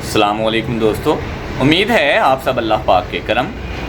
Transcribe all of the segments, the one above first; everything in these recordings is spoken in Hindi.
अस्सलाम वालेकुम दोस्तों, उम्मीद है आप सब अल्लाह पाक के करम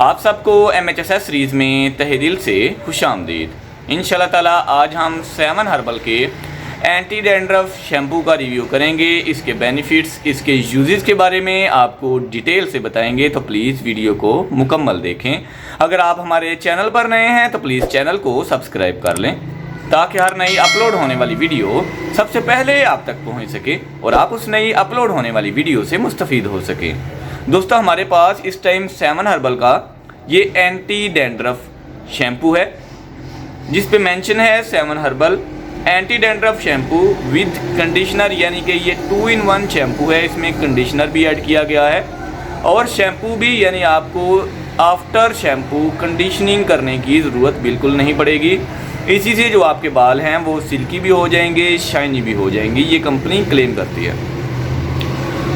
आप सबको MHSS सीरीज़ में तहे दिल से खुशामदीद। इंशाल्लाह ताला आज हम 7 हर्बल के एंटी डैंड्रफ शैम्पू का रिव्यू करेंगे। इसके बेनिफिट्स, इसके यूजेस के बारे में आपको डिटेल से बताएंगे, तो प्लीज़ वीडियो को मुकम्मल देखें। अगर आप हमारे चैनल पर नए हैं तो प्लीज़ चैनल को सब्सक्राइब कर लें ताकि हर नई अपलोड होने वाली वीडियो सबसे पहले आप तक पहुंच सके और आप उस नई अपलोड होने वाली वीडियो से मुस्तफ़ीद हो सके। दोस्तों, हमारे पास इस टाइम 7 हर्बल का ये एंटी डैंड्रफ शैम्पू है जिस पे मेंशन है 7 herbal anti dandruff shampoo with conditioner, यानी कि ये 2 in 1 शैम्पू है। इसमें कंडीशनर भी ऐड किया गया है और शैम्पू भी, यानी आपको आफ्टर शैम्पू कंडीशनिंग करने की ज़रूरत बिल्कुल नहीं पड़ेगी। इसी से जो आपके बाल हैं वो सिल्की भी हो जाएंगे, शाइनी भी हो जाएंगे, ये कंपनी क्लेम करती है।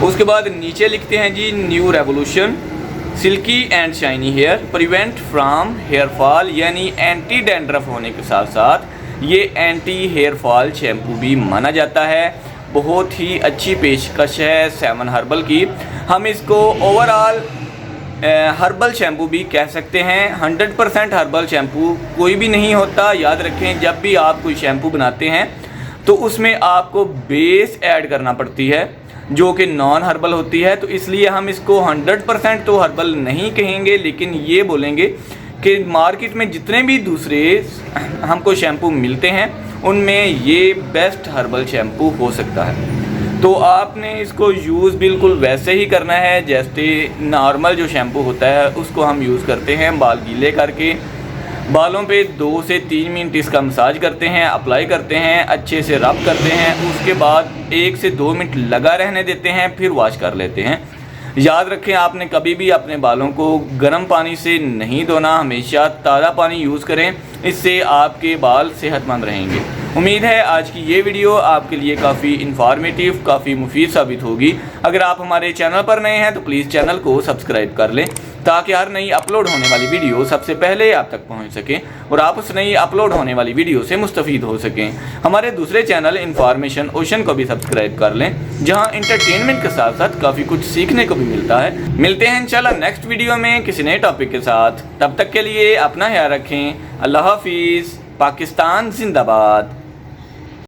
उसके बाद नीचे लिखते हैं जी, new revolution silky and shiny hair prevent from hair fall, यानी एंटी डैंड्रफ होने के साथ साथ ये एंटी हेयर फॉल शैम्पू भी माना जाता है। बहुत ही अच्छी पेशकश है 7 हर्बल की। हम इसको ओवरऑल हर्बल शैम्पू भी कह सकते हैं। 100% हर्बल शैम्पू कोई भी नहीं होता। याद रखें, जब भी आप कोई शैम्पू बनाते हैं तो उसमें आपको बेस ऐड करना पड़ती है जो कि नॉन हर्बल होती है। तो इसलिए हम इसको 100% तो हर्बल नहीं कहेंगे, लेकिन ये बोलेंगे कि मार्केट में जितने भी दूसरे हमको शैम्पू मिलते हैं उनमें ये बेस्ट हर्बल शैम्पू हो सकता है। तो आपने इसको यूज़ बिल्कुल वैसे ही करना है जैसे नॉर्मल जो शैम्पू होता है उसको हम यूज़ करते हैं। बाल गीले करके बालों पे 2 से 3 मिनट इसका मसाज करते हैं, अप्लाई करते हैं, अच्छे से रब करते हैं। उसके बाद 1 से 2 मिनट लगा रहने देते हैं, फिर वॉश कर लेते हैं। याद रखें, आपने कभी भी अपने बालों को गर्म पानी से नहीं धोना, हमेशा ताज़ा पानी यूज़ करें। इससे आपके बाल सेहतमंद रहेंगे। उम्मीद है आज की ये वीडियो आपके लिए काफ़ी इन्फॉर्मेटिव, काफ़ी मुफीद साबित होगी। अगर आप हमारे चैनल पर नए हैं तो प्लीज़ चैनल को सब्सक्राइब कर लें ताकि हर नई अपलोड होने वाली वीडियो सबसे पहले आप तक पहुंच सके और आप उस नई अपलोड होने वाली वीडियो से मुस्तफ़ीद हो सकें। हमारे दूसरे चैनल इन्फॉर्मेशन ओशन को भी सब्सक्राइब कर लें, जहां एंटरटेनमेंट के साथ साथ काफ़ी कुछ सीखने को भी मिलता है। मिलते हैं इंशाल्लाह नेक्स्ट वीडियो में किसी नए टॉपिक के साथ। तब तक के लिए अपना ख्याल रखें। अल्लाह हाफिज़। पाकिस्तान जिंदाबाद।